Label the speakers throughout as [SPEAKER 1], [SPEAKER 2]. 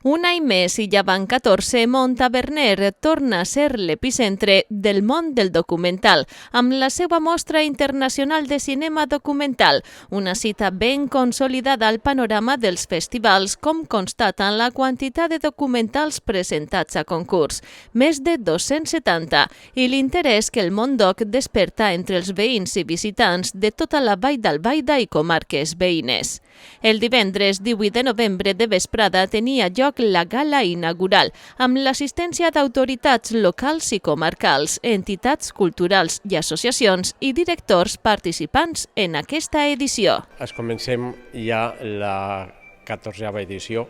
[SPEAKER 1] Un any més i ja van 14, Montaverner torna a ser l'epicentre del món del documental, amb la seva mostra internacional de cinema documental, una cita ben consolidada al panorama dels festivals, com constata en la quantitat de documentals presentats a concurs, més de 270, i l'interès que el món doc desperta entre els veïns i visitants de tota la Vall d'Albaida i comarques veïnes. El divendres 18 de novembre de vesprada tenia lloc la gala inaugural, amb l'assistència d'autoritats locals i comarcals, entitats culturals i associacions i directors participants en aquesta edició.
[SPEAKER 2] Comencem ja la 14a edició,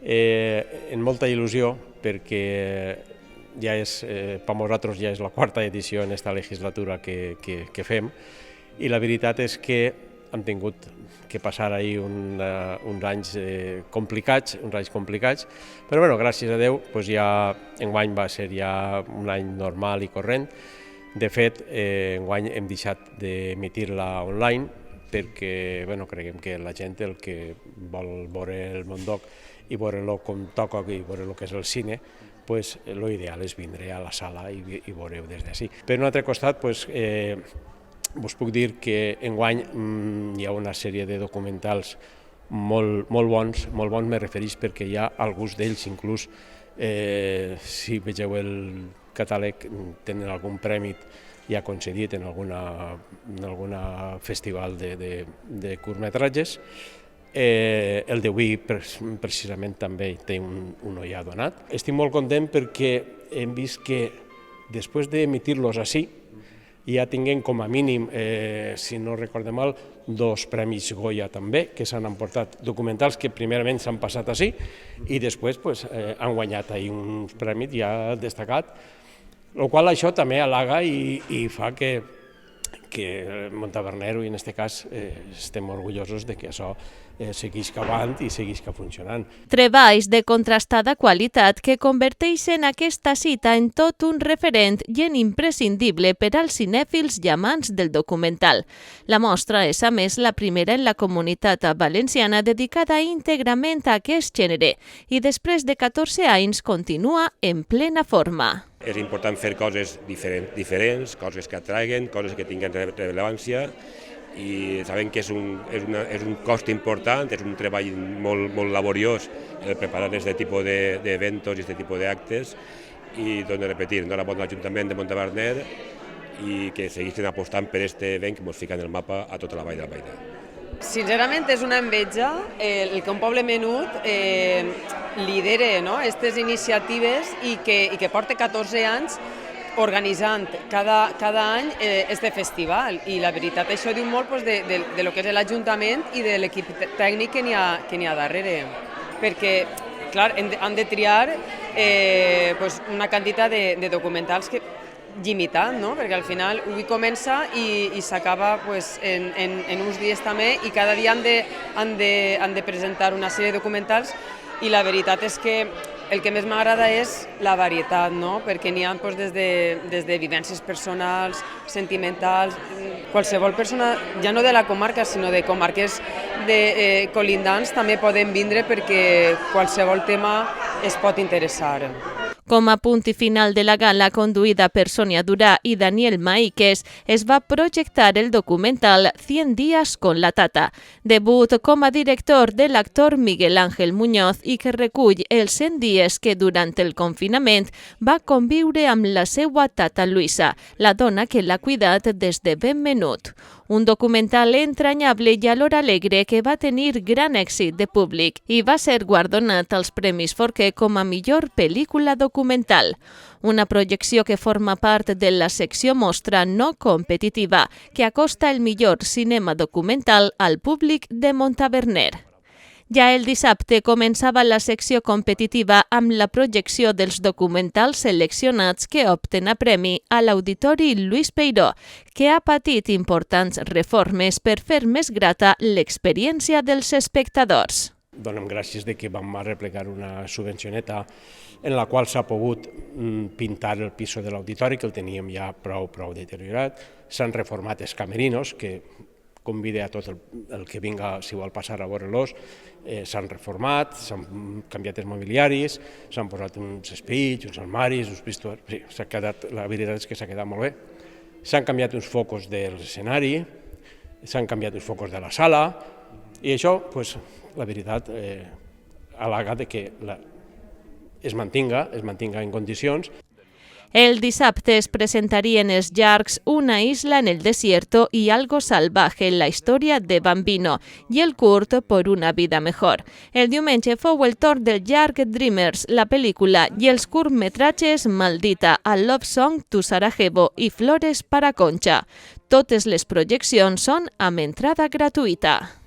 [SPEAKER 2] amb molta il·lusió, perquè ja és, per nosaltres ja és la quarta edició en aquesta legislatura que fem, i la veritat és que hem tingut que passar ahir uns anys complicats, però bueno, gràcies a Déu ja enguany va ser ja un any normal i corrent. De fet, enguany hem deixat d'emitir-la online perquè creiem que la gent el que vol veure el món doc i veure-lo com toca i veure el que és el cine, l'ideal és vindre a la sala i veure-ho des d'ací. Per un altre costat, us puc dir que enguany hi ha una sèrie de documentals molt bons, me refereix perquè hi ha alguns d'ells, inclús si vegeu el catàleg, tenen algun premi ja concedit en algun festival de curtmetratges. El d'avui precisament també té un ja donat. Estic molt content perquè hem vist que després d'emitir-los ací, ja tinguem com a mínim, si no recordem mal, 2 premis Goya també, que s'han emportat documentals que primerament s'han passat ací i després han guanyat uns premis ja destacat, el qual això també halaga i fa que Montaverner, i en aquest cas estem orgullosos de que això segueix avant i segueix funcionant.
[SPEAKER 1] Treballs de contrastada qualitat que converteixen aquesta cita en tot un referent i en imprescindible per als cinèfils i amants del documental. La mostra és, a més, la primera en la comunitat valenciana dedicada íntegrament a aquest gènere i després de 14 anys continua en plena forma.
[SPEAKER 3] És important fer coses diferents, coses que atraiguen, coses que tinguen rellevància, i sabem que és un cost important, és un treball molt laboriós preparar aquest tipus d'eventos i aquest tipus d'actes, i torno a repetir, enhorabona a l'Ajuntament de Montaverner i que segueixin apostant per aquest event que ens fica en el mapa a tota la Vall d'Albaida.
[SPEAKER 4] Sincerament és una enveja el que un poble menut lidere aquestes iniciatives i que porta 14 anys organitzant cada any este festival, i la veritat això diu molt de lo que és l'Ajuntament i de l'equip tècnic que n'hi ha darrere, perquè clar, han de triar una quantitat de documentals limitat, perquè al final avui comença i s'acaba en uns dies també, i cada dia han de presentar una sèrie de documentals, i la veritat és que el que més m'agrada és la varietat, perquè n'hi ha des de vivències personals, sentimentals, qualsevol persona, ja no de la comarca, sinó de comarques colindants també poden vindre perquè qualsevol tema es pot interessar.
[SPEAKER 1] Com a punt i final de la gala, conduïda per Sònia Durà i Daniel Maíquez, es va projectar el documental 100 días con la Tata, debut com a director de l'actor Miguel Ángel Muñoz i que recull els 100 dies que durant el confinament va conviure amb la seva tata Luisa, la dona que l'ha cuidat des de ben menut. Un documental entranyable i alhora alegre que va tenir gran èxit de públic i va ser guardonat als Premis Forquer com a millor pel·lícula documental. Una projecció que forma part de la secció mostra no competitiva, que acosta el millor cinema documental al públic de Montaverner. Ja el dissabte començava la secció competitiva amb la projecció dels documentals seleccionats que opten a premi a l'Auditori Lluís Peiró, que ha patit importants reformes per fer més grata l'experiència dels espectadors.
[SPEAKER 2] Donem gràcies que vam arreplegar una subvencioneta en la qual s'ha pogut pintar el pis de l'auditori, que el teníem ja prou deteriorat. S'han reformat els camerinos, que convida a tot el que vinga, si vol passar a veure-los. S'han reformat, s'han canviat els mobiliaris, s'han posat uns espills, uns armaris, uns pistols... Sí, la veritat és que s'ha quedat molt bé. S'han canviat uns focus de l'escenari, s'han canviat els focus de la sala, i això, la veritat, halaga que es mantinga en condicions.
[SPEAKER 1] El dissabte es presentarien els llargs Una isla en el desierto y Algo salvaje, la història de Bambino, i el curt Por una vida mejor. El diumenge fou el torn del llarg Dreamers, la pel·lícula, i els curtmetratges Maldita, A Love Song to Sarajevo i Flores para Concha. Totes les projeccions són amb entrada gratuïta.